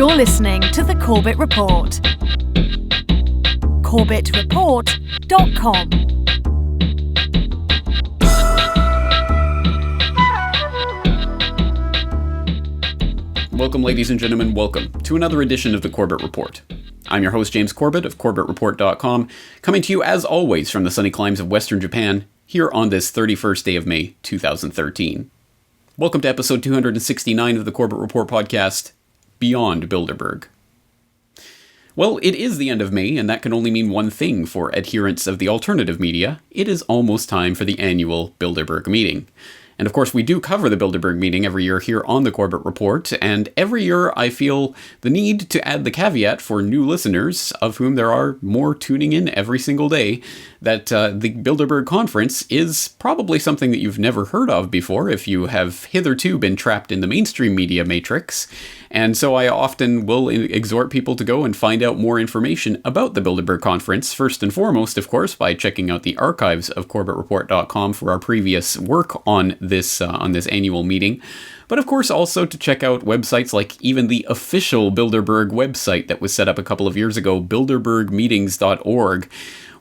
You're listening to the Corbett Report. CorbettReport.com. Welcome, ladies and gentlemen, welcome to another edition of the Corbett Report. I'm your host, James Corbett of CorbettReport.com, coming to you as always from the sunny climes of Western Japan, here on this 31st day of May, 2013. Welcome to episode 269 of the Corbett Report podcast, Beyond Bilderberg. Well, it is the end of May, and that can only mean one thing for adherents of the alternative media. It is almost time for the annual Bilderberg meeting. And of course, we do cover the Bilderberg meeting every year here on the Corbett Report, and every year I feel the need to add the caveat for new listeners, of whom there are more tuning in every single day, that the Bilderberg conference is probably something that you've never heard of before if you have hitherto been trapped in the mainstream media matrix. And so I often will exhort people to go and find out more information about the Bilderberg conference, first and foremost, of course, by checking out the archives of CorbettReport.com for our previous work on this annual meeting. But of course also to check out websites like even the official Bilderberg website that was set up a couple of years ago, bilderbergmeetings.org,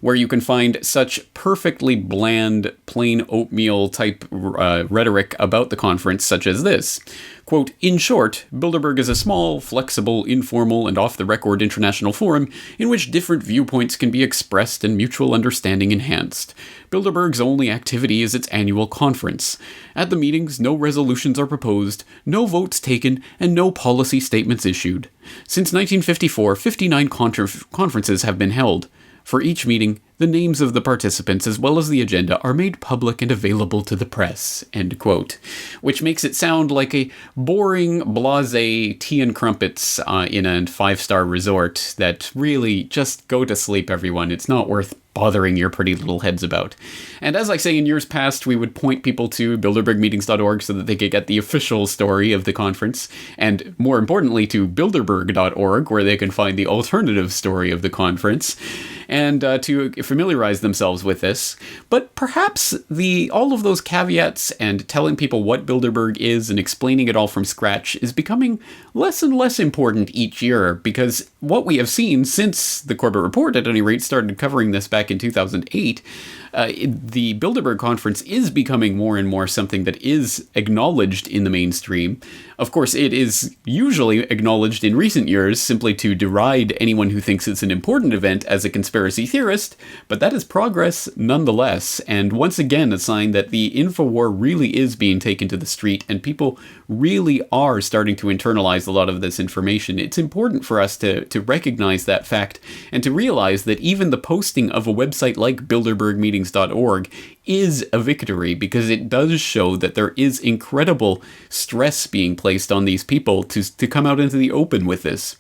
where you can find such perfectly bland, plain oatmeal type rhetoric about the conference, such as this. Quote, "In short, Bilderberg is a small, flexible, informal, and off-the-record international forum in which different viewpoints can be expressed and mutual understanding enhanced. Bilderberg's only activity is its annual conference. At the meetings, no resolutions are proposed, no votes taken, and no policy statements issued. Since 1954, 59 conferences have been held. For each meeting, the names of the participants as well as the agenda are made public and available to the press," end quote. Which makes it sound like a boring, blasé tea and crumpets in a five-star resort that really just go to sleep, everyone. It's not worth bothering your pretty little heads about. And as I say, in years past, we would point people to bilderbergmeetings.org so that they could get the official story of the conference, and more importantly to bilderberg.org, where they can find the alternative story of the conference, and to familiarize themselves with this. But perhaps all of those caveats and telling people what Bilderberg is and explaining it all from scratch is becoming less and less important each year, because what we have seen since the Corbett Report, at any rate, started covering this back in 2008, the Bilderberg conference is becoming more and more something that is acknowledged in the mainstream. Of course, it is usually acknowledged in recent years simply to deride anyone who thinks it's an important event as a conspiracy theorist, but that is progress nonetheless, and once again a sign that the Infowar really is being taken to the street, and people really are starting to internalize a lot of this information. It's important for us to recognize that fact, and to realize that even the posting of a website like bilderbergmeetings.org is a victory, because it does show that there is incredible stress being placed on these people to come out into the open with this.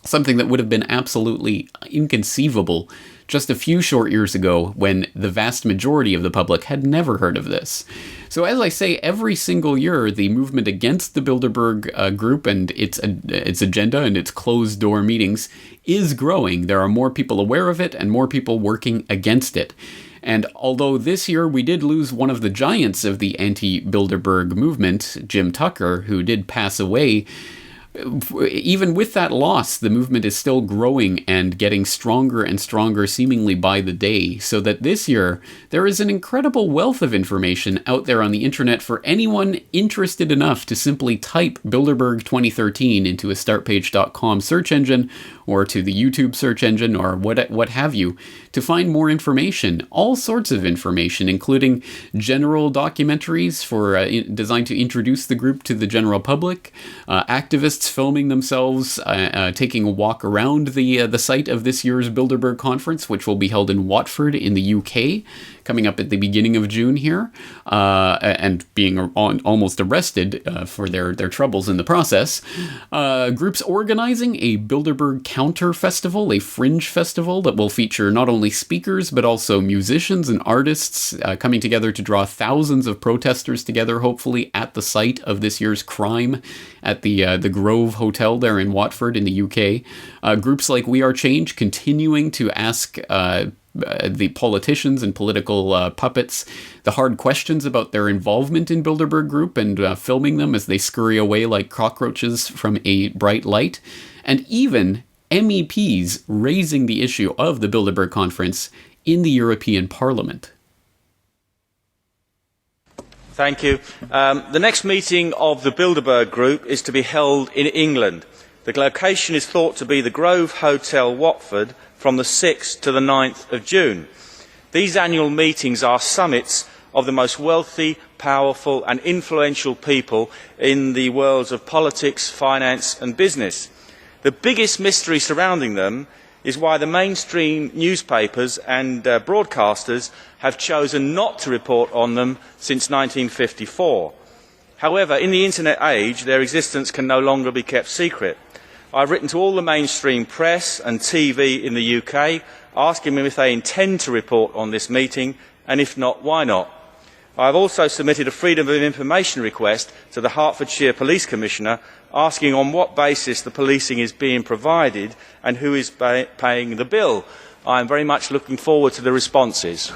Something that would have been absolutely inconceivable just a few short years ago, when the vast majority of the public had never heard of this. So as I say, every single year, the movement against the Bilderberg group and its agenda and its closed-door meetings is growing. There are more people aware of it and more people working against it. And although this year we did lose one of the giants of the anti-Bilderberg movement, Jim Tucker, who did pass away, even with that loss, the movement is still growing and getting stronger and stronger seemingly by the day, so that this year there is an incredible wealth of information out there on the internet for anyone interested enough to simply type Bilderberg 2013 into a startpage.com search engine or to the YouTube search engine or what have you, to find more information, all sorts of information, including general documentaries designed to introduce the group to the general public, activists filming themselves taking a walk around the site of this year's Bilderberg conference, which will be held in Watford in the UK, coming up at the beginning of June here, and being almost arrested for their troubles in the process. Groups organizing a Bilderberg Counter Festival, a fringe festival that will feature not only speakers but also musicians and artists coming together to draw thousands of protesters together, hopefully at the site of this year's crime at the Grove Hotel there in Watford in the UK. Groups like We Are Change continuing to ask the politicians and political puppets, the hard questions about their involvement in Bilderberg Group and filming them as they scurry away like cockroaches from a bright light, and even MEPs raising the issue of the Bilderberg Conference in the European Parliament. Thank you. The next meeting of the Bilderberg Group is to be held in England. The location is thought to be the Grove Hotel, Watford, from the 6th to the 9th of June. These annual meetings are summits of the most wealthy, powerful and influential people in the worlds of politics, finance and business. The biggest mystery surrounding them is why the mainstream newspapers and broadcasters have chosen not to report on them since 1954. However, in the internet age, their existence can no longer be kept secret. I've written to all the mainstream press and TV in the UK, asking them if they intend to report on this meeting, and if not, why not. I have also submitted a Freedom of Information request to the Hertfordshire Police Commissioner, asking on what basis the policing is being provided and who is paying the bill. I am very much looking forward to the responses.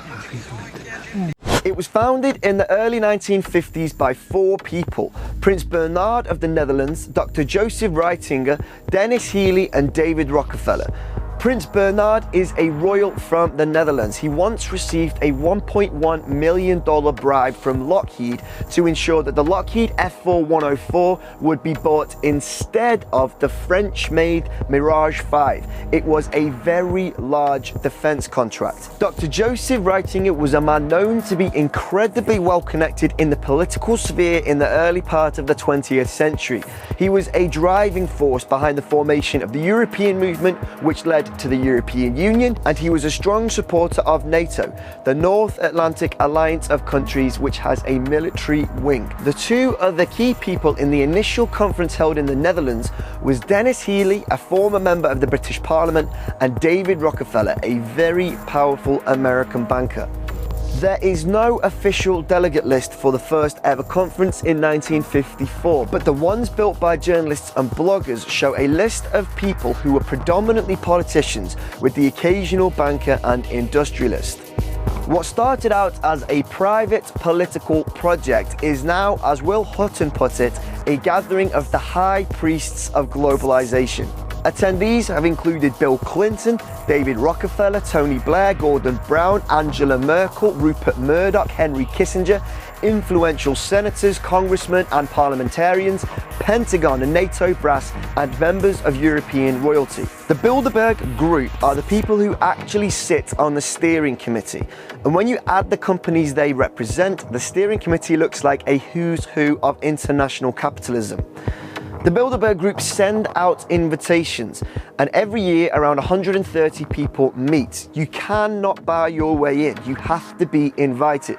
It was founded in the early 1950s by 4 people: Prince Bernhard of the Netherlands, Dr. Joseph Reitinger, Dennis Healey and David Rockefeller. Prince Bernhard is a royal from the Netherlands. He once received a $1.1 million bribe from Lockheed to ensure that the Lockheed F4104 would be bought instead of the French-made Mirage 5. It was a very large defense contract. Dr. Joseph Reitinger was a man known to be incredibly well connected in the political sphere in the early part of the 20th century. He was a driving force behind the formation of the European movement, which led to the European Union, and he was a strong supporter of NATO, the North Atlantic Alliance of countries which has a military wing. The 2 other key people in the initial conference held in the Netherlands was Dennis Healey, a former member of the British Parliament, and David Rockefeller, a very powerful American banker. There is no official delegate list for the first ever conference in 1954, but the ones built by journalists and bloggers show a list of people who were predominantly politicians, with the occasional banker and industrialist. What started out as a private political project is now, as Will Hutton put it, a gathering of the high priests of globalization. Attendees have included Bill Clinton, David Rockefeller, Tony Blair, Gordon Brown, Angela Merkel, Rupert Murdoch, Henry Kissinger, influential senators, congressmen and parliamentarians, Pentagon and NATO brass, and members of European royalty. The Bilderberg Group are the people who actually sit on the steering committee, and when you add the companies they represent, the steering committee looks like a who's who of international capitalism. The Bilderberg Group send out invitations, and every year around 130 people meet. You cannot buy your way in, you have to be invited.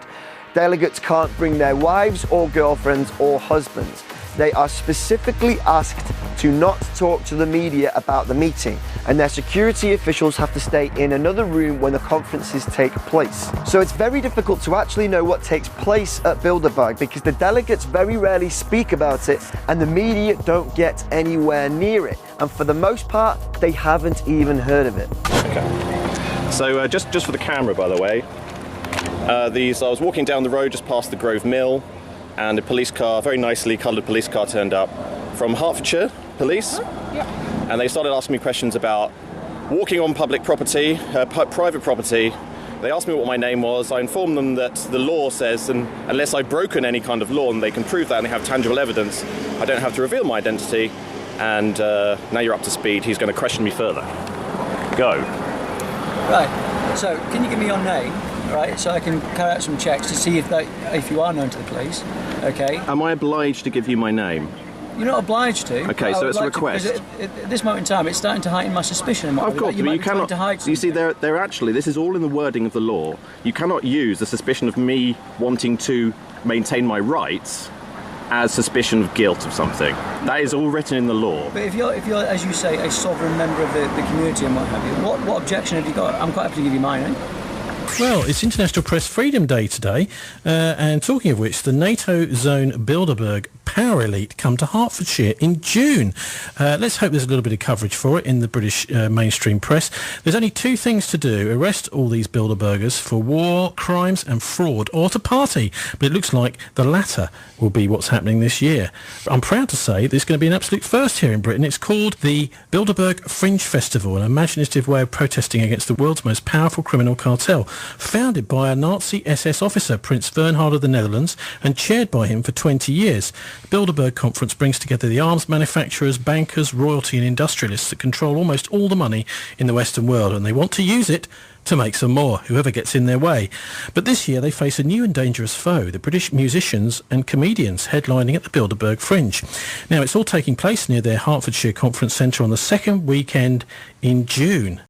Delegates can't bring their wives or girlfriends or husbands. They are specifically asked to not talk to the media about the meeting, and their security officials have to stay in another room when the conferences take place. So it's very difficult to actually know what takes place at Bilderberg because the delegates very rarely speak about it and the media don't get anywhere near it. And for the most part, they haven't even heard of it. Okay. So just for the camera, by the way, I was walking down the road just past the Grove Mill, and a police car, very nicely coloured police car, turned up from Hertfordshire Police. And they started asking me questions about walking on public property, private property. They asked me what my name was. I informed them that the law says, and unless I've broken any kind of law and they can prove that and they have tangible evidence, I don't have to reveal my identity. And now you're up to speed. He's going to question me further. Go. Right. So, can you give me your name? Right, so I can carry out some checks to see if you are known to the police. Okay. Am I obliged to give you my name? You're not obliged to. Okay, so it's a request. At this moment in time, it's starting to heighten my suspicion. Of course, but you cannot. To hide you see, they're actually. This is all in the wording of the law. You cannot use the suspicion of me wanting to maintain my rights as suspicion of guilt of something. That is all written in the law. But if you're, as you say, a sovereign member of the community and what have you, what objection have you got? I'm quite happy to give you mine. Well, it's International Press Freedom Day today, and talking of which, the NATO zone Bilderberg power elite come to Hertfordshire in June. Let's hope there's a little bit of coverage for it in the British mainstream press. There's only two things to do: arrest all these Bilderbergers for war, crimes and fraud, or to party. But it looks like the latter will be what's happening this year. I'm proud to say there's going to be an absolute first here in Britain. It's called the Bilderberg Fringe Festival, an imaginative way of protesting against the world's most powerful criminal cartel, founded by a Nazi SS officer, Prince Bernhard of the Netherlands, and chaired by him for 20 years. The Bilderberg Conference brings together the arms manufacturers, bankers, royalty and industrialists that control almost all the money in the Western world, and they want to use it to make some more, whoever gets in their way. But this year they face a new and dangerous foe, the British musicians and comedians headlining at the Bilderberg Fringe. Now, it's all taking place near their Hertfordshire Conference Centre on the second weekend in June.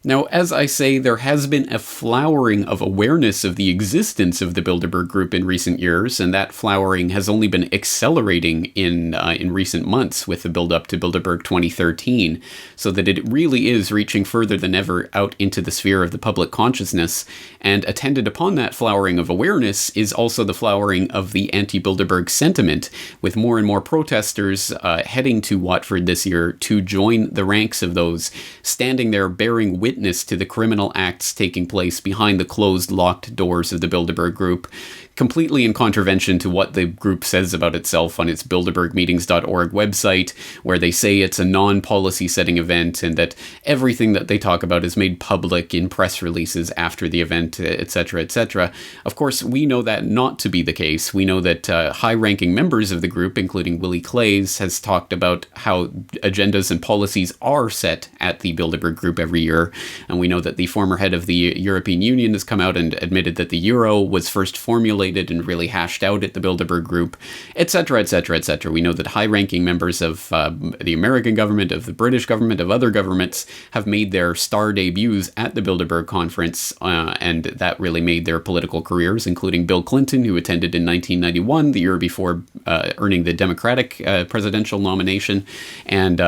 Now, as I say, there has been a flowering of awareness of the existence of the Bilderberg Group in recent years, and that flowering has only been accelerating in recent months with the build-up to Bilderberg 2013, so that it really is reaching further than ever out into the sphere of the public consciousness. And attended upon that flowering of awareness is also the flowering of the anti-Bilderberg sentiment, with more and more protesters heading to Watford this year to join the ranks of those standing there bearing witness to the criminal acts taking place behind the closed, locked doors of the Bilderberg Group, completely in contravention to what the group says about itself on its bilderbergmeetings.org website, where they say it's a non-policy setting event and that everything that they talk about is made public in press releases after the event, etc., etc. Of course, we know that not to be the case. We know that high-ranking members of the group, including Willie Clays, has talked about how agendas and policies are set at the Bilderberg Group every year. And we know that the former head of the European Union has come out and admitted that the euro was first formulated and really hashed out at the Bilderberg Group, etc., etc., etc. We know that high-ranking members of the American government, of the British government, of other governments have made their star debuts at the Bilderberg Conference, and that really made their political careers, including Bill Clinton, who attended in 1991, the year before earning the Democratic presidential nomination, and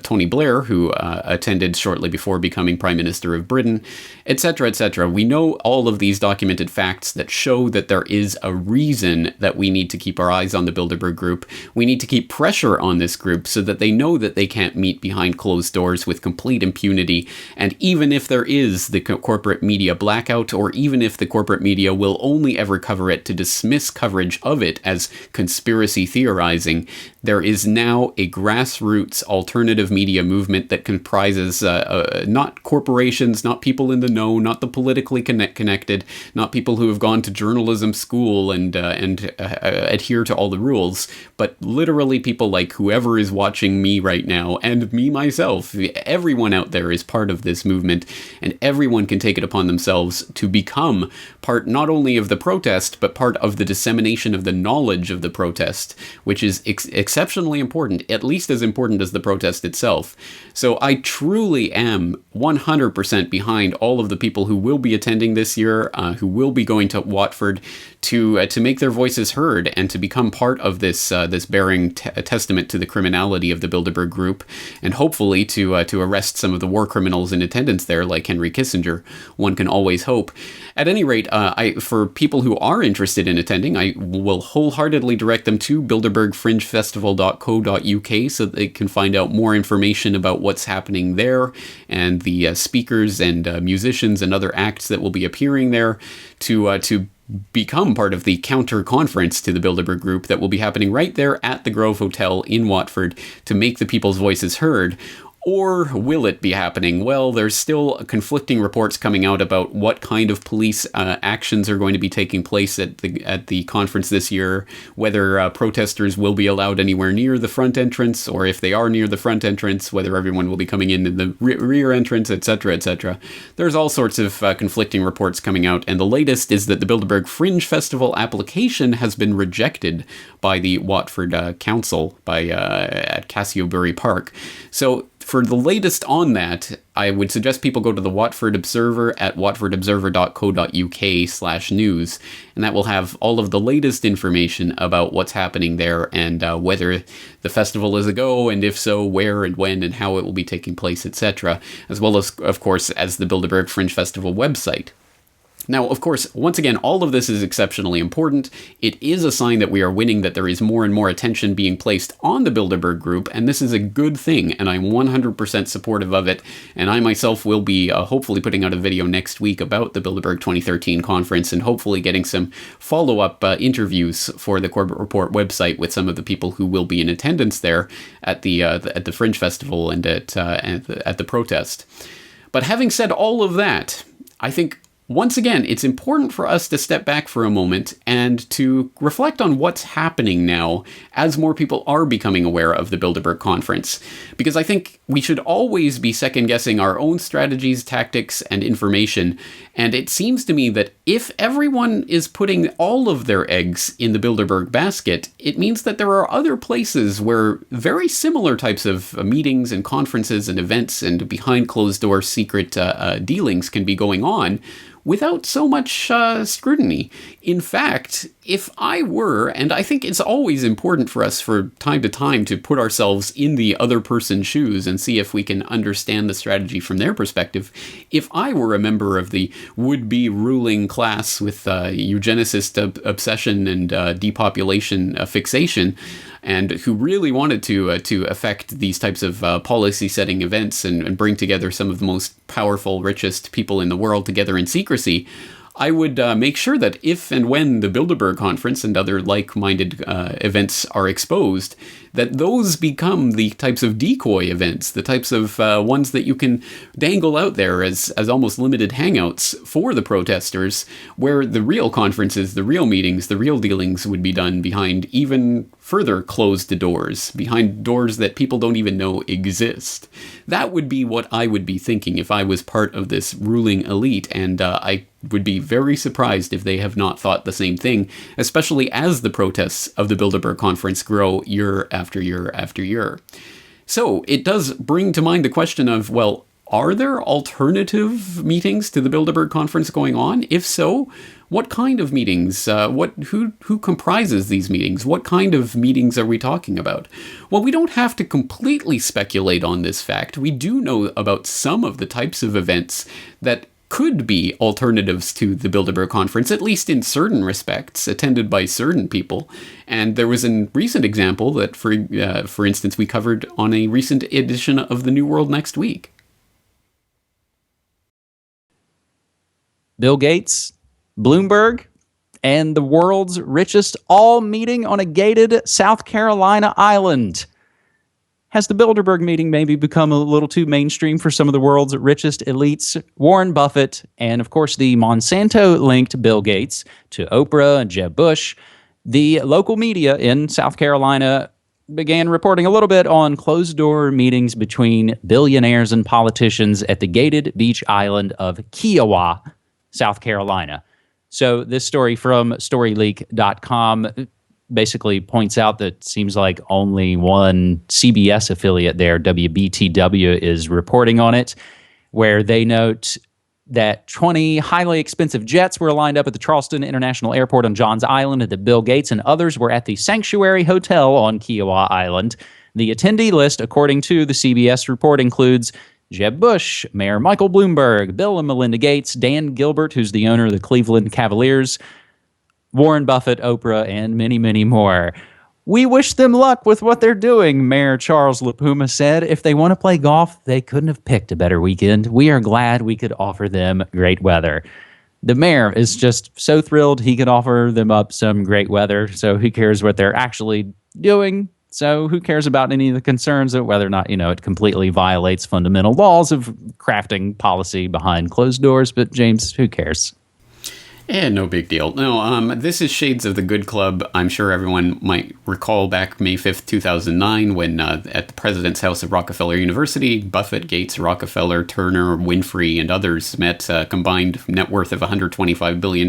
Tony Blair, who attended shortly before becoming Prime Minister of Britain, etc., etc. We know all of these documented facts that show that there is a reason that we need to keep our eyes on the Bilderberg Group. We need to keep pressure on this group so that they know that they can't meet behind closed doors with complete impunity. And even if there is the corporate media blackout, or even if the corporate media will only ever cover it to dismiss coverage of it as conspiracy theorizing, there is now a grassroots alternative media movement that comprises not corporations, not people in the know, not the politically connected, not people who have gone to journalism school and adhere to all the rules, but literally people like whoever is watching me right now, and me myself. Everyone out there is part of this movement, and everyone can take it upon themselves to become part not only of the protest, but part of the dissemination of the knowledge of the protest, which is exceptionally important, at least as important as the protest itself. So I truly am 100% behind all of the people who will be attending this year, who will be going to Watford to make their voices heard and to become part of this bearing testament to the criminality of the Bilderberg Group, and hopefully to arrest some of the war criminals in attendance there, like Henry Kissinger. One can always hope. At any rate, for people who are interested in attending, I will wholeheartedly direct them to bilderbergfringefestival.co.uk so that they can find out more information about what's happening there and the speakers and musicians and other acts that will be appearing there to become part of the counter conference to the Bilderberg Group that will be happening right there at the Grove Hotel in Watford to make the people's voices heard. Or will it be happening? Well, there's still conflicting reports coming out about what kind of police actions are going to be taking place at the conference this year, whether protesters will be allowed anywhere near the front entrance, or if they are near the front entrance, whether everyone will be coming in the rear entrance, etc., etc. There's all sorts of conflicting reports coming out, and the latest is that the Bilderberg Fringe Festival application has been rejected by the Watford Council at Castlebury Park. So For the latest on that, I would suggest people go to the Watford Observer at watfordobserver.co.uk/news, and that will have all of the latest information about what's happening there and whether the festival is a go, and if so, where and when and how it will be taking place, etc., as well as, of course, as the Bilderberg Fringe Festival website. Now, of course, once again, all of this is exceptionally important. It is a sign that we are winning, that there is more and more attention being placed on the Bilderberg group, and this is a good thing, and I'm 100% supportive of it, and I myself will be hopefully putting out a video next week about the Bilderberg 2013 conference, and hopefully getting some follow-up interviews for the Corbett Report website with some of the people who will be in attendance there at the Fringe Festival and at the protest. But having said all of that, I think once again, it's important for us to step back for a moment and to reflect on what's happening now as more people are becoming aware of the Bilderberg Conference. Because I think we should always be second-guessing our own strategies, tactics, and information. And it seems to me that if everyone is putting all of their eggs in the Bilderberg basket, it means that there are other places where very similar types of meetings and conferences and events and behind-closed-door secret dealings can be going on without so much scrutiny. In fact, if I were, and I think it's always important for us from time to time to put ourselves in the other person's shoes and see if we can understand the strategy from their perspective, if I were a member of the would-be ruling class with eugenicist obsession and depopulation fixation, and who really wanted to affect these types of policy-setting events and bring together some of the most powerful, richest people in the world together in secrecy, I would make sure that if and when the Bilderberg Conference and other like-minded events are exposed, that those become the types of decoy events, the types of ones that you can dangle out there as almost limited hangouts for the protesters, where the real conferences, the real meetings, the real dealings would be done behind even further closed doors, behind doors that people don't even know exist. That would be what I would be thinking if I was part of this ruling elite, and I would be very surprised if they have not thought the same thing, especially as the protests of the Bilderberg Conference grow year after year after year. So it does bring to mind the question of, well, are there alternative meetings to the Bilderberg Conference going on? If so, what kind of meetings? Who comprises these meetings? What kind of meetings are we talking about? Well, we don't have to completely speculate on this fact. We do know about some of the types of events that could be alternatives to the Bilderberg Conference, at least in certain respects, attended by certain people. And there was a recent example that, for instance, we covered on a recent edition of The New World Next Week. Bill Gates, Bloomberg, and the world's richest all meeting on a gated South Carolina island. Has the Bilderberg meeting maybe become a little too mainstream for some of the world's richest elites? Warren Buffett and, of course, the Monsanto-linked Bill Gates to Oprah and Jeb Bush. The local media in South Carolina began reporting a little bit on closed-door meetings between billionaires and politicians at the gated beach island of Kiowa, South Carolina. So this story from StoryLeak.com basically points out that it seems like only one CBS affiliate there, WBTW, is reporting on it, where they note that 20 highly expensive jets were lined up at the Charleston International Airport on Johns Island, and that Bill Gates and others were at the Sanctuary Hotel on Kiowa Island. The attendee list, according to the CBS report, includes Jeb Bush, Mayor Michael Bloomberg, Bill and Melinda Gates, Dan Gilbert, who's the owner of the Cleveland Cavaliers, Warren Buffett, Oprah, and many, many more. We wish them luck with what they're doing, Mayor Charles LaPuma said. If they want to play golf, they couldn't have picked a better weekend. We are glad we could offer them great weather. The mayor is just so thrilled he could offer them up some great weather, so who cares what they're actually doing? So who cares about any of the concerns of whether or not, it completely violates fundamental laws of crafting policy behind closed doors? But James, who cares? No big deal. No, this is Shades of the Good Club. I'm sure everyone might recall back May 5th, 2009, when at the President's House of Rockefeller University, Buffett, Gates, Rockefeller, Turner, Winfrey, and others met a combined net worth of $125 billion.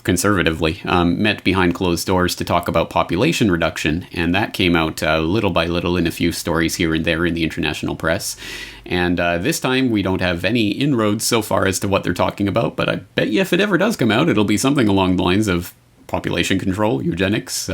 conservatively, met behind closed doors to talk about population reduction, and that came out little by little in a few stories here and there in the international press. And this time we don't have any inroads so far as to what they're talking about, but I bet you if it ever does come out, it'll be something along the lines of population control, eugenics,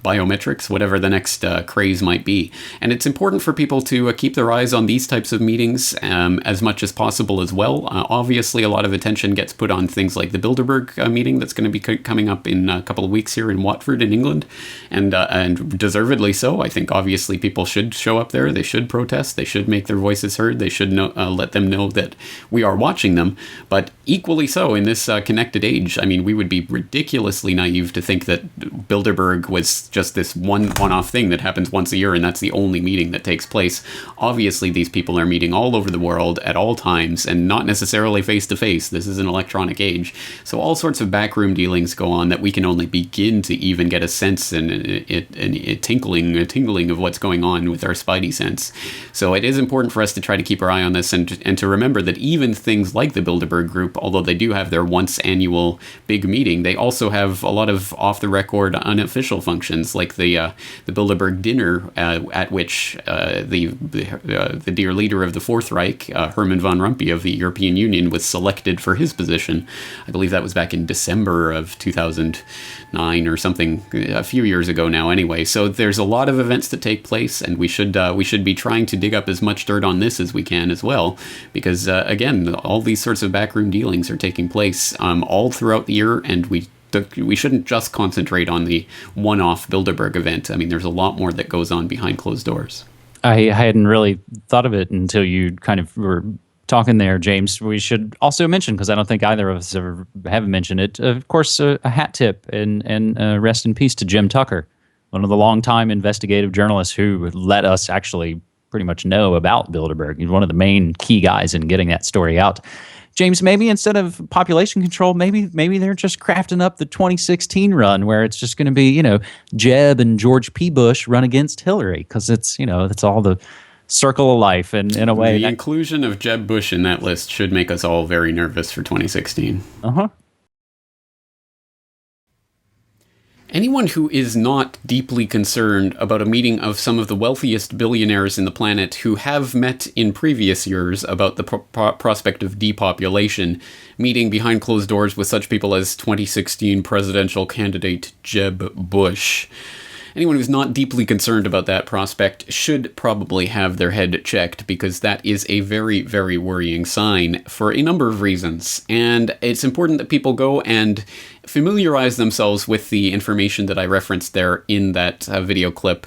biometrics, whatever the next craze might be. And it's important for people to keep their eyes on these types of meetings as much as possible as well. Obviously, a lot of attention gets put on things like the Bilderberg meeting that's going to be coming up in a couple of weeks here in Watford in England, and deservedly so. I think obviously people should show up there. They should protest. They should make their voices heard. They should let them know that we are watching them. But equally so in this connected age, I mean, we would be ridiculously naive to think that Bilderberg was just this one-off thing that happens once a year and that's the only meeting that takes place. Obviously, these people are meeting all over the world at all times and not necessarily face-to-face. This is an electronic age. So all sorts of backroom dealings go on that we can only begin to even get a sense and a tingling of what's going on with our spidey sense. So it is important for us to try to keep our eye on this and to remember that even things like the Bilderberg group, although they do have their once annual big meeting, they also have a lot of off-the-record unofficial functions, like the Bilderberg dinner, at which the dear leader of the Fourth Reich, Herman von Rompuy of the European Union, was selected for his position. I believe that was back in December of 2009 or something, a few years ago now anyway. So there's a lot of events that take place, and we should be trying to dig up as much dirt on this as we can as well, because again, all these sorts of backroom dealings are taking place all throughout the year, and we shouldn't just concentrate on the one-off Bilderberg event. I mean, there's a lot more that goes on behind closed doors. I hadn't really thought of it until you kind of were talking there, James. We should also mention, because I don't think either of us have mentioned it, of course, a hat tip and rest in peace to Jim Tucker, one of the longtime investigative journalists who let us actually pretty much know about Bilderberg. He's one of the main key guys in getting that story out. James, maybe instead of population control, maybe they're just crafting up the 2016 run where it's just going to be, Jeb and George P. Bush run against Hillary, because it's all the circle of life, and in a way, the inclusion of Jeb Bush in that list should make us all very nervous for 2016. Anyone who is not deeply concerned about a meeting of some of the wealthiest billionaires in the planet who have met in previous years about the prospect of depopulation, meeting behind closed doors with such people as 2016 presidential candidate Jeb Bush. Anyone who's not deeply concerned about that prospect should probably have their head checked, because that is a very, very worrying sign for a number of reasons. And it's important that people go and familiarize themselves with the information that I referenced there in that video clip.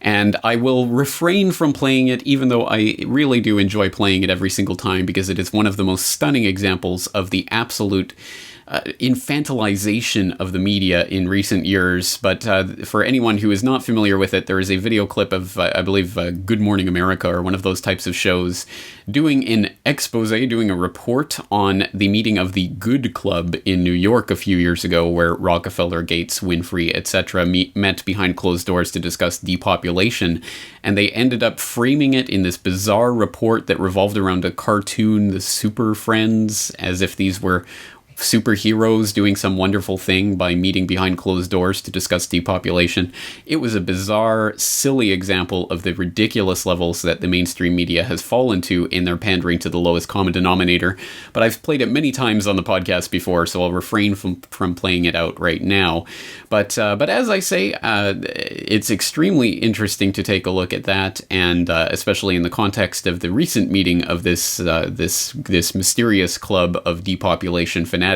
And I will refrain from playing it, even though I really do enjoy playing it every single time, because it is one of the most stunning examples of the absolute infantilization of the media in recent years. But for anyone who is not familiar with it, there is a video clip of, I believe, Good Morning America, or one of those types of shows, doing an expose, doing a report on the meeting of the Good Club in New York a few years ago, where Rockefeller, Gates, Winfrey, etc. met behind closed doors to discuss depopulation. And they ended up framing it in this bizarre report that revolved around a cartoon, the Super Friends, as if these were superheroes doing some wonderful thing by meeting behind closed doors to discuss depopulation. It was a bizarre, silly example of the ridiculous levels that the mainstream media has fallen to in their pandering to the lowest common denominator. But I've played it many times on the podcast before, so I'll refrain from playing it out right now. But as I say, it's extremely interesting to take a look at that, and especially in the context of the recent meeting of this mysterious club of depopulation fanatics.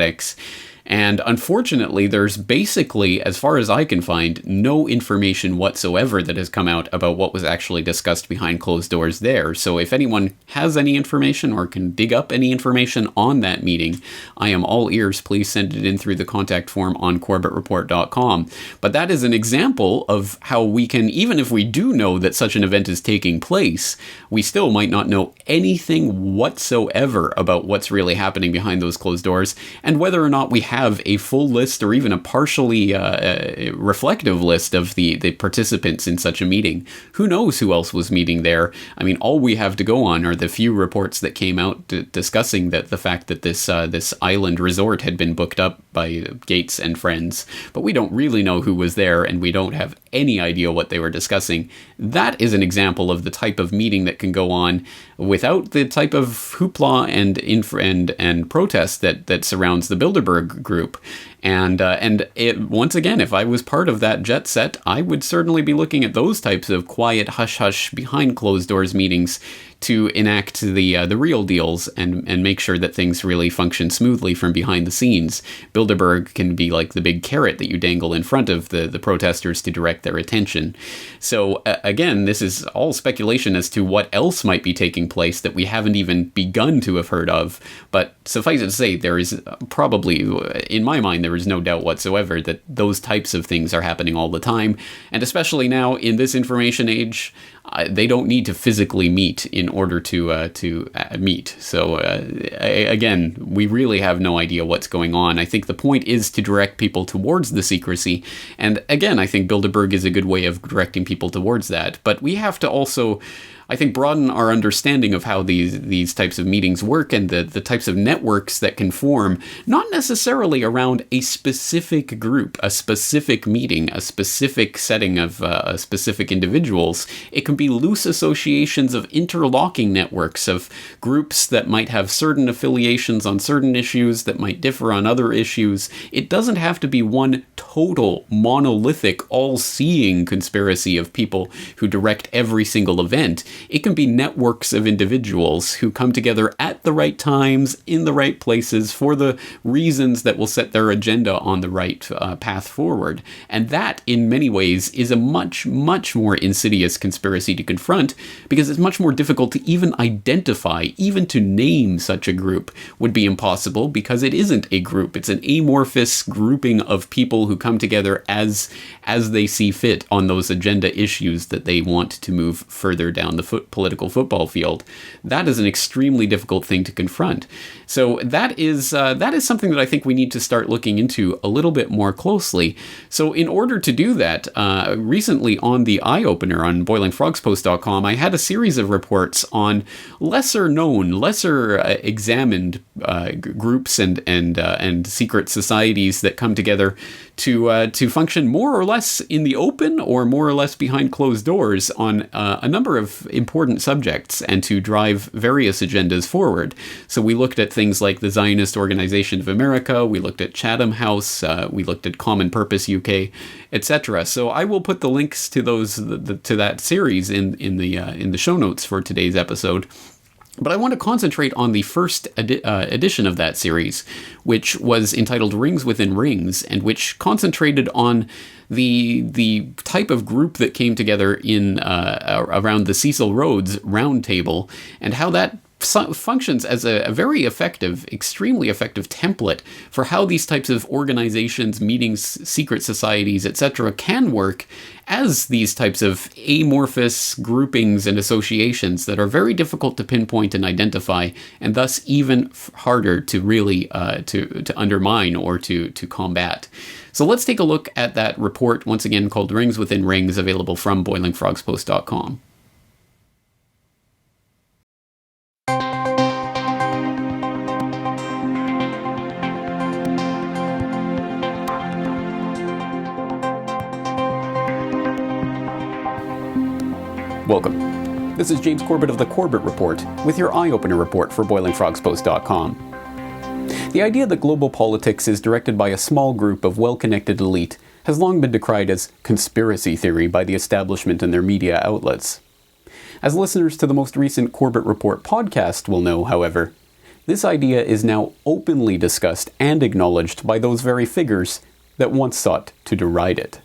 And unfortunately, there's basically, as far as I can find, no information whatsoever that has come out about what was actually discussed behind closed doors there. So if anyone has any information or can dig up any information on that meeting, I am all ears. Please send it in through the contact form on CorbettReport.com. But that is an example of how we can, even if we do know that such an event is taking place, we still might not know anything whatsoever about what's really happening behind those closed doors, and whether or not we have a full list or even a partially reflective list of the participants in such a meeting. Who knows who else was meeting there? I mean, all we have to go on are the few reports that came out discussing that the fact that this island resort had been booked up by Gates and friends, but we don't really know who was there, and we don't have any idea what they were discussing. That is an example of the type of meeting that can go on without the type of hoopla and protest that surrounds the Bilderberg group. And once again, if I was part of that jet set, I would certainly be looking at those types of quiet, hush-hush, behind closed doors meetings to enact the real deals and make sure that things really function smoothly from behind the scenes. Bilderberg can be like the big carrot that you dangle in front of the protesters to direct their attention. So again, this is all speculation as to what else might be taking place that we haven't even begun to have heard of. But suffice it to say, there is probably, in my mind, there is no doubt whatsoever that those types of things are happening all the time. And especially now in this information age, they don't need to physically meet in order to meet. So again, we really have no idea what's going on. I think the point is to direct people towards the secrecy. And again, I think Bilderberg is a good way of directing people towards that. But we have to also, I think, broaden our understanding of how these types of meetings work and the types of networks that can form, not necessarily around a specific group, a specific meeting, a specific setting of specific individuals. It can be loose associations of interlocking networks of groups that might have certain affiliations on certain issues that might differ on other issues. It doesn't have to be one total, monolithic, all-seeing conspiracy of people who direct every single event. It can be networks of individuals who come together at the right times, in the right places, for the reasons that will set their agenda on the right path forward. And that, in many ways, is a much, much more insidious conspiracy to confront, because it's much more difficult to even identify, even to name such a group would be impossible, because it isn't a group. It's an amorphous grouping of people who come together as they see fit on those agenda issues that they want to move further down the political football field. That is an extremely difficult thing to confront. So that is something that I think we need to start looking into a little bit more closely. So in order to do that, recently on the Eye Opener on boilingfrogspost.com, I had a series of reports on lesser known, lesser examined groups and secret societies that come together to function more or less in the open or more or less behind closed doors on a number of important subjects and to drive various agendas forward. So we looked at things like the Zionist Organization of America, we looked at Chatham House, we looked at Common Purpose UK, etc. So I will put the links to those to that series in the show notes for today's episode. But I want to concentrate on the first edition of that series, which was entitled Rings Within Rings, and which concentrated on the type of group that came together in around the Cecil Rhodes Round Table, and how that functions as a very effective, extremely effective template for how these types of organizations, meetings, secret societies, etc. can work as these types of amorphous groupings and associations that are very difficult to pinpoint and identify, and thus even harder to really to undermine or to combat. So let's take a look at that report, once again called Rings Within Rings, available from boilingfrogspost.com. Welcome. This is James Corbett of the Corbett Report with your eye-opener report for boilingfrogspost.com. The idea that global politics is directed by a small group of well-connected elite has long been decried as conspiracy theory by the establishment and their media outlets. As listeners to the most recent Corbett Report podcast will know, however, this idea is now openly discussed and acknowledged by those very figures that once sought to deride it.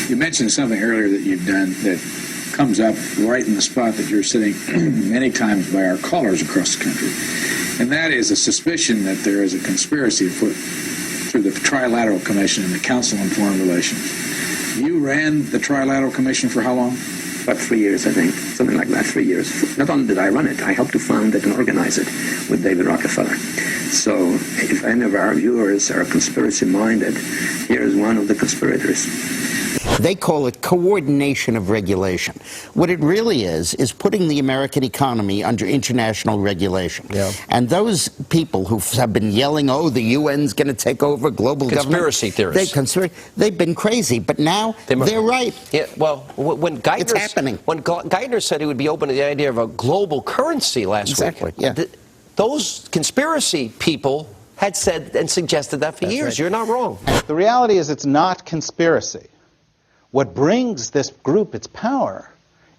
You mentioned something earlier that you've done that comes up right in the spot that you're sitting many times by our callers across the country, and that is a suspicion that there is a conspiracy afoot through the Trilateral Commission and the Council on Foreign Relations. You ran the Trilateral Commission for how long? About 3 years, I think. something like that, 3 years. Not only did I run it, I helped to found it and organize it with David Rockefeller. So if any of our viewers are conspiracy-minded, here is one of the conspirators. They call it coordination of regulation. What it really is putting the American economy under international regulation. Yeah. And those people who have been yelling, oh, the UN's going to take over global conspiracy government. Theorists. They've been crazy, but now they're right. Yeah, well, when Geithner, it's happening. When Geithner said he would be open to the idea of a global currency last week, yeah. Those conspiracy people had said and suggested that for years. Right. You're not wrong. The reality is it's not conspiracy. What brings this group its power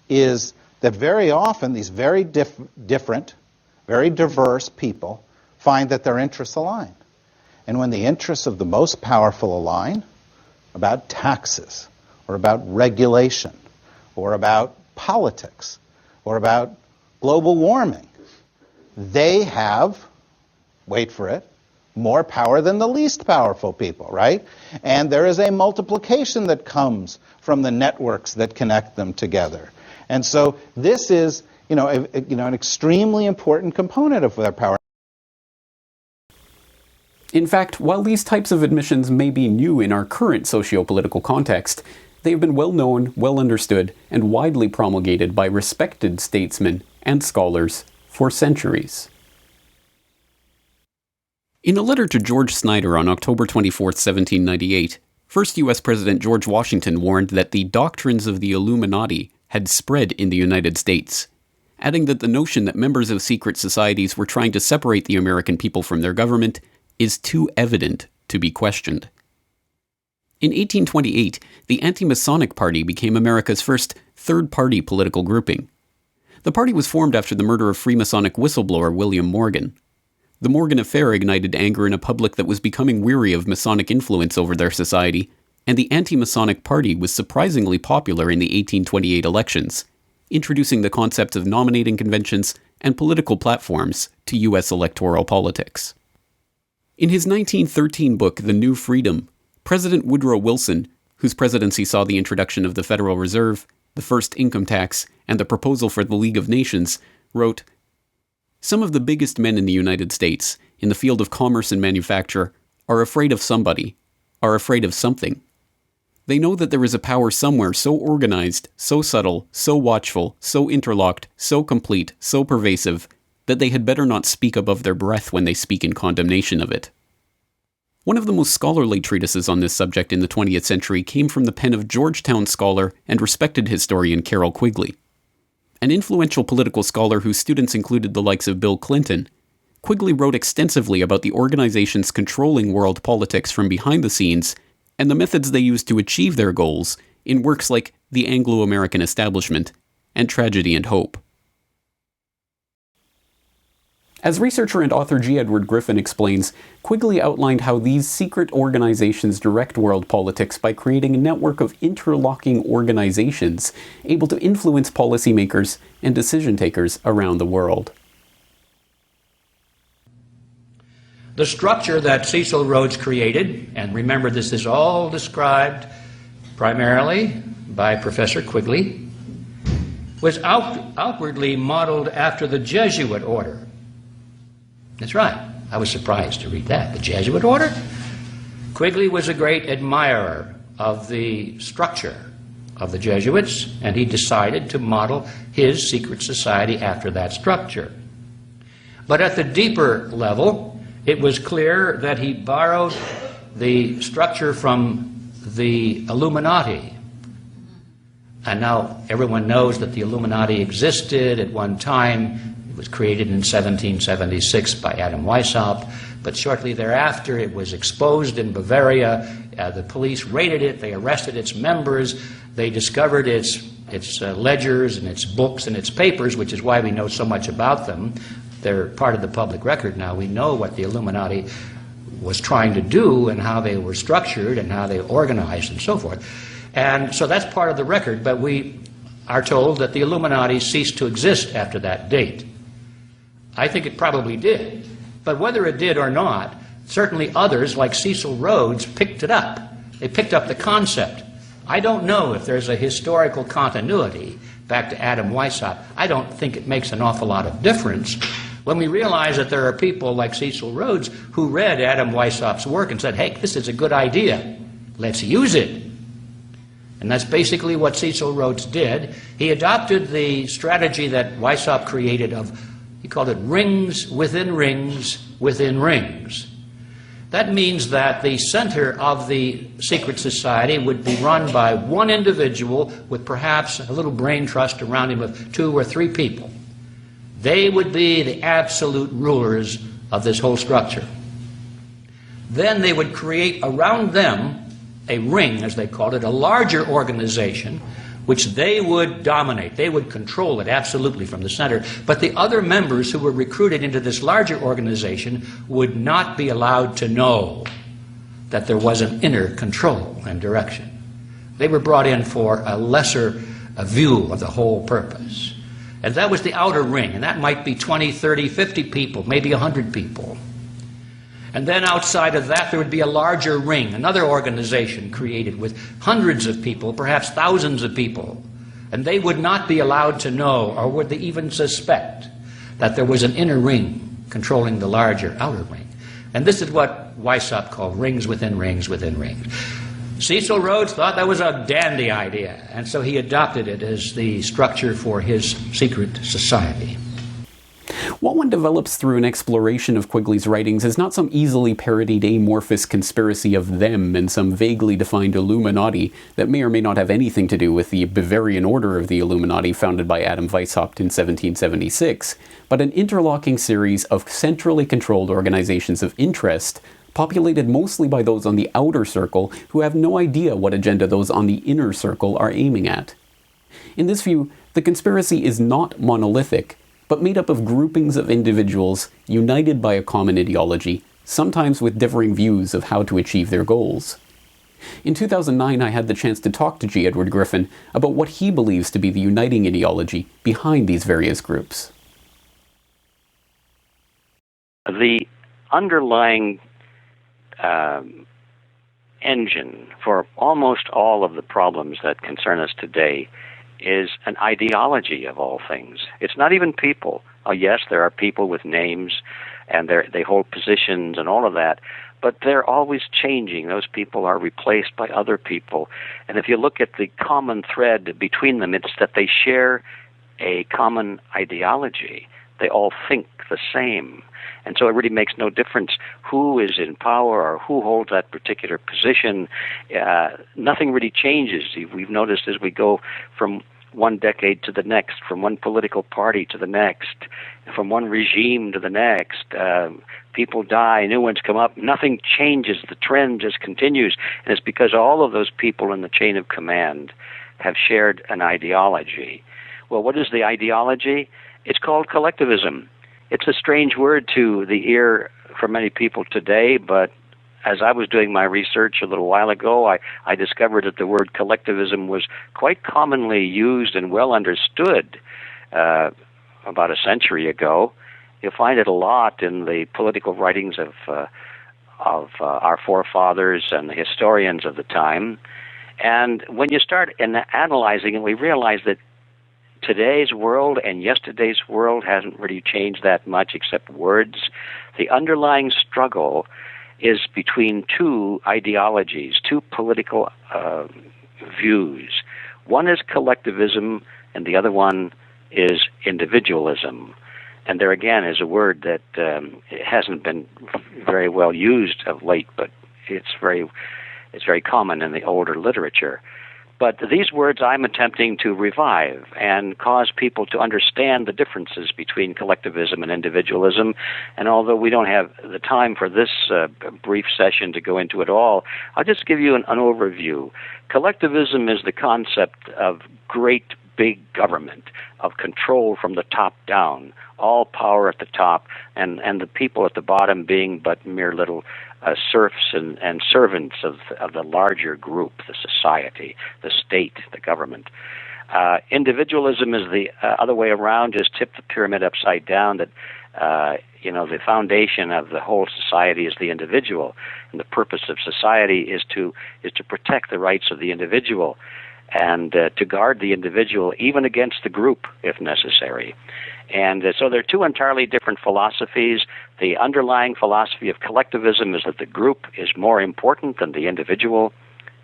is that very often these very different, very diverse people find that their interests align. And when the interests of the most powerful align about taxes, or about regulation, or about politics, or about global warming, they have, wait for it, more power than the least powerful people, right? And there is a multiplication that comes from the networks that connect them together. And so this is, an extremely important component of their power. In fact, while these types of admissions may be new in our current socio-political context, they have been well known, well understood, and widely promulgated by respected statesmen and scholars for centuries. In a letter to George Snyder on October 24, 1798, first U.S. President George Washington warned that the doctrines of the Illuminati had spread in the United States, adding that the notion that members of secret societies were trying to separate the American people from their government is too evident to be questioned. In 1828, the Anti-Masonic Party became America's first third-party political grouping. The party was formed after the murder of Freemasonic whistleblower William Morgan. The Morgan affair ignited anger in a public that was becoming weary of Masonic influence over their society, and the Anti-Masonic Party was surprisingly popular in the 1828 elections, introducing the concept of nominating conventions and political platforms to U.S. electoral politics. In his 1913 book, The New Freedom, President Woodrow Wilson, whose presidency saw the introduction of the Federal Reserve, the first income tax, and the proposal for the League of Nations, wrote, "Some of the biggest men in the United States, in the field of commerce and manufacture, are afraid of somebody, are afraid of something. They know that there is a power somewhere so organized, so subtle, so watchful, so interlocked, so complete, so pervasive, that they had better not speak above their breath when they speak in condemnation of it." One of the most scholarly treatises on this subject in the 20th century came from the pen of Georgetown scholar and respected historian Carroll Quigley. An influential political scholar whose students included the likes of Bill Clinton, Quigley wrote extensively about the organizations controlling world politics from behind the scenes and the methods they used to achieve their goals in works like The Anglo-American Establishment and Tragedy and Hope. As researcher and author G. Edward Griffin explains, Quigley outlined how these secret organizations direct world politics by creating a network of interlocking organizations able to influence policymakers and decision-takers around the world. The structure that Cecil Rhodes created, and remember this is all described primarily by Professor Quigley, was outwardly modeled after the Jesuit order. That's right. I was surprised to read that. The Jesuit order? Quigley was a great admirer of the structure of the Jesuits, and he decided to model his secret society after that structure. But at the deeper level, it was clear that he borrowed the structure from the Illuminati. And now everyone knows that the Illuminati existed at one time. It was created in 1776 by Adam Weishaupt, but shortly thereafter it was exposed in Bavaria. The police raided it, they arrested its members, they discovered its ledgers and its books and its papers, which is why we know so much about them. They're part of the public record now. We know what the Illuminati was trying to do and how they were structured and how they organized and so forth. And so that's part of the record, but we are told that the Illuminati ceased to exist after that date. I think it probably did. But whether it did or not, certainly others, like Cecil Rhodes, picked it up. They picked up the concept I don't know if there's a historical continuity back to Adam Weishaupt. I don't think it makes an awful lot of difference when we realize that there are people like Cecil Rhodes who read Adam Weishaupt's work and said, hey, this is a good idea. Let's use it. And that's basically what Cecil Rhodes did. He adopted the strategy that Weishaupt created of, he called it rings within rings within rings. That means that the center of the secret society would be run by one individual with perhaps a little brain trust around him of 2 or 3 people. They would be the absolute rulers of this whole structure. Then they would create around them a ring, as they called it, a larger organization, which they would dominate. They would control it absolutely from the center. But the other members who were recruited into this larger organization would not be allowed to know that there was an inner control and direction. They were brought in for a lesser view of the whole purpose. And that was the outer ring, and that might be 20, 30, 50 people, maybe 100 people. And then outside of that, there would be a larger ring, another organization created with hundreds of people, perhaps thousands of people. And they would not be allowed to know, or would they even suspect, that there was an inner ring controlling the larger outer ring. And this is what Weishaupt called rings within rings within rings. Cecil Rhodes thought that was a dandy idea, and so he adopted it as the structure for his secret society. What one develops through an exploration of Quigley's writings is not some easily parodied amorphous conspiracy of them and some vaguely defined Illuminati that may or may not have anything to do with the Bavarian Order of the Illuminati founded by Adam Weishaupt in 1776, but an interlocking series of centrally controlled organizations of interest populated mostly by those on the outer circle who have no idea what agenda those on the inner circle are aiming at. In this view, the conspiracy is not monolithic, but made up of groupings of individuals united by a common ideology, sometimes with differing views of how to achieve their goals. In 2009, I had the chance to talk to G. Edward Griffin about what he believes to be the uniting ideology behind these various groups. The underlying engine for almost all of the problems that concern us today is an ideology of all things. It's not even people. Oh, yes, there are people with names and they hold positions and all of that, but they're always changing. Those people are replaced by other people. And if you look at the common thread between them, it's that they share a common ideology. They all think the same. And so it really makes no difference who is in power or who holds that particular position. Nothing really changes. We've noticed as we go from one decade to the next, from one political party to the next, from one regime to the next, people die, new ones come up, nothing changes. The trend just continues. And it's because all of those people in the chain of command have shared an ideology. Well, what is the ideology? It's called collectivism. It's a strange word to the ear for many people today, but as I was doing my research a little while ago, I discovered that the word collectivism was quite commonly used and well understood about a century ago. You'll find it a lot in the political writings of our forefathers and the historians of the time. And when you start analyzing it, we realize that today's world and yesterday's world hasn't really changed that much except words. The underlying struggle is between two ideologies, two political views. One is collectivism and the other one is individualism. And there again is a word that hasn't been very well used of late, but it's very common in the older literature. But these words I'm attempting to revive and cause people to understand the differences between collectivism and individualism. And although we don't have the time for this brief session to go into it all, I'll just give you an overview. Collectivism is the concept of great big government, of control from the top down, all power at the top, and the people at the bottom being but mere little serfs and servants of the larger group, the society, the state, the government. Individualism is the other way around, just tip the pyramid upside down, that the foundation of the whole society is the individual, and the purpose of society is to protect the rights of the individual and to guard the individual even against the group if necessary. And so they're two entirely different philosophies. The underlying philosophy of collectivism is that the group is more important than the individual,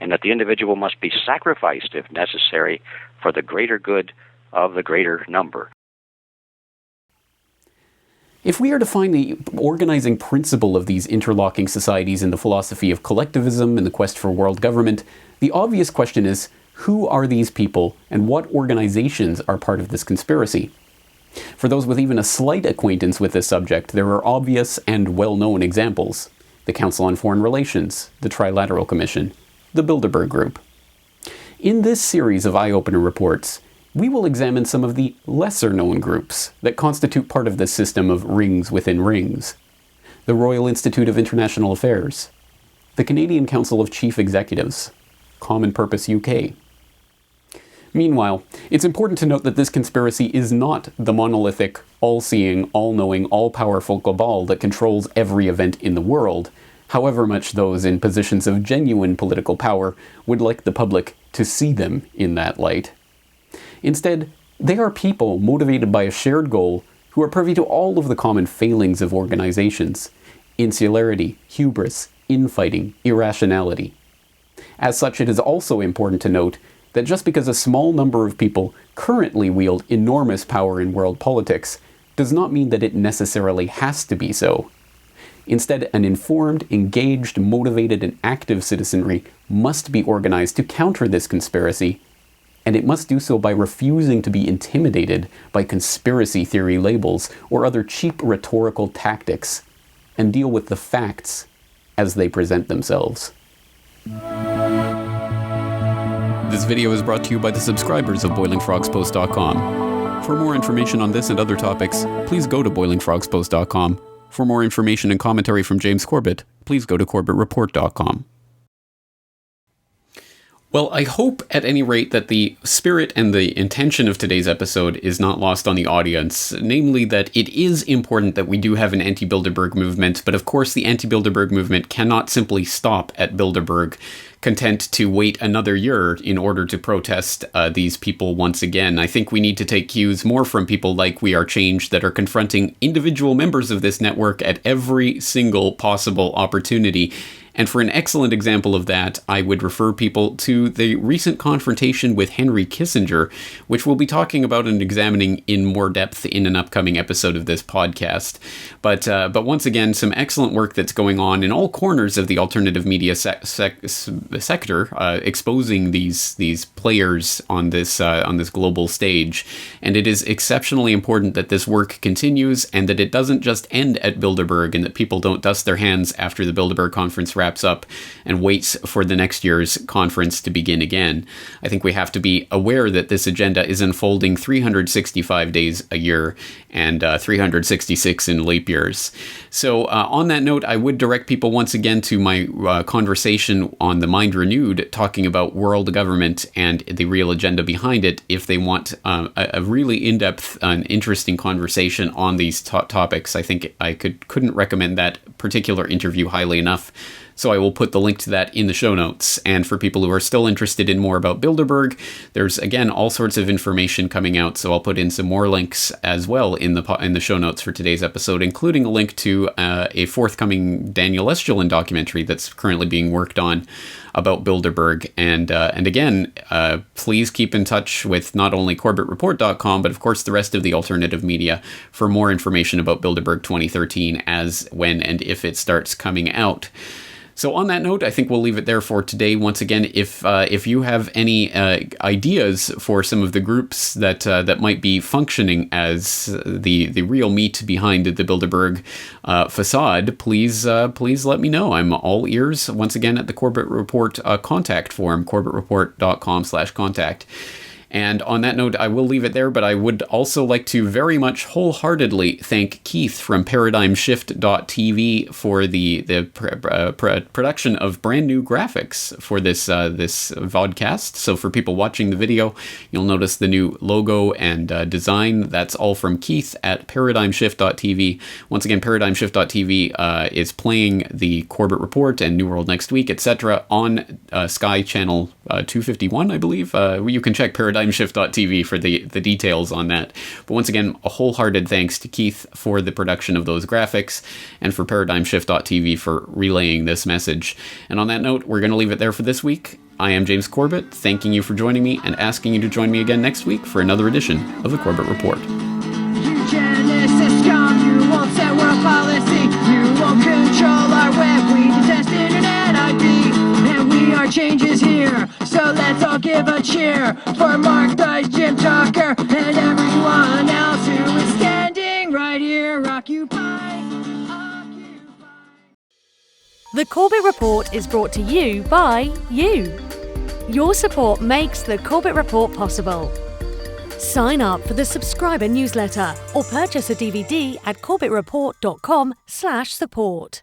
and that the individual must be sacrificed if necessary for the greater good of the greater number. If we are to find the organizing principle of these interlocking societies in the philosophy of collectivism and the quest for world government, the obvious question is, who are these people and what organizations are part of this conspiracy? For those with even a slight acquaintance with this subject, there are obvious and well-known examples. The Council on Foreign Relations, the Trilateral Commission, the Bilderberg Group. In this series of eye-opener reports, we will examine some of the lesser-known groups that constitute part of this system of rings within rings. The Royal Institute of International Affairs, the Canadian Council of Chief Executives, Common Purpose UK. Meanwhile, it's important to note that this conspiracy is not the monolithic, all-seeing, all-knowing, all-powerful cabal that controls every event in the world, however much those in positions of genuine political power would like the public to see them in that light. Instead, they are people motivated by a shared goal who are privy to all of the common failings of organizations: insularity, hubris, infighting, irrationality. As such, it is also important to note that just because a small number of people currently wield enormous power in world politics does not mean that it necessarily has to be so. Instead, an informed, engaged, motivated, and active citizenry must be organized to counter this conspiracy, and it must do so by refusing to be intimidated by conspiracy theory labels or other cheap rhetorical tactics, and deal with the facts as they present themselves. This video is brought to you by the subscribers of BoilingFrogsPost.com. For more information on this and other topics, please go to BoilingFrogsPost.com. For more information and commentary from James Corbett, please go to CorbettReport.com. Well, I hope at any rate that the spirit and the intention of today's episode is not lost on the audience, namely that it is important that we do have an anti-Bilderberg movement, but of course the anti-Bilderberg movement cannot simply stop at Bilderberg, content to wait another year in order to protest these people once again. I think we need to take cues more from people like We Are Change that are confronting individual members of this network at every single possible opportunity. And for an excellent example of that, I would refer people to the recent confrontation with Henry Kissinger, which we'll be talking about and examining in more depth in an upcoming episode of this podcast. But once again, some excellent work that's going on in all corners of the alternative media sector, exposing these players on this global stage. And it is exceptionally important that this work continues and that it doesn't just end at Bilderberg, and that people don't dust their hands after the Bilderberg conference wraps up and waits for the next year's conference to begin again. I think we have to be aware that this agenda is unfolding 365 days a year and 366 in leap years. So on that note, I would direct people once again to my conversation on the Mind Renewed, talking about world government and the real agenda behind it, if they want a really in-depth and interesting conversation on these topics. I think I couldn't recommend that particular interview highly enough. So I will put the link to that in the show notes. And for people who are still interested in more about Bilderberg, there's, again, all sorts of information coming out. So I'll put in some more links as well in the show notes for today's episode, including a link to a forthcoming Daniel Estulin documentary that's currently being worked on about Bilderberg. And again, please keep in touch with not only CorbettReport.com, but of course the rest of the alternative media for more information about Bilderberg 2013 as, when, and if it starts coming out. So on that note, I think we'll leave it there for today. Once again, if you have any ideas for some of the groups that might be functioning as the real meat behind the Bilderberg facade, please let me know. I'm all ears. Once again, at the Corbett Report contact form, corbettreport.com/contact. And on that note, I will leave it there, but I would also like to very much wholeheartedly thank Keith from ParadigmShift.tv for the production of brand new graphics for this vodcast. So for people watching the video, you'll notice the new logo and design. That's all from Keith at ParadigmShift.tv. Once again, ParadigmShift.tv is playing the Corbett Report and New World Next Week, etc. on Sky Channel 251, I believe. You can check ParadigmShift.tv for the details on that. But once again, a wholehearted thanks to Keith for the production of those graphics and for ParadigmShift.tv for relaying this message. And on that note, we're going to leave it there for this week. I am James Corbett, thanking you for joining me and asking you to join me again next week for another edition of the Corbett Report. Eugenicist scum, you won't set world policy, you won't control our web, we detest internet IP, and we are changes here, so let's all give a cheer for Mark Dice, Jim Tucker, and everyone else who is standing right here, Occupy. The Corbett Report is brought to you by you. Your support makes the Corbett Report possible. Sign up for the subscriber newsletter or purchase a DVD at corbettreport.com/support.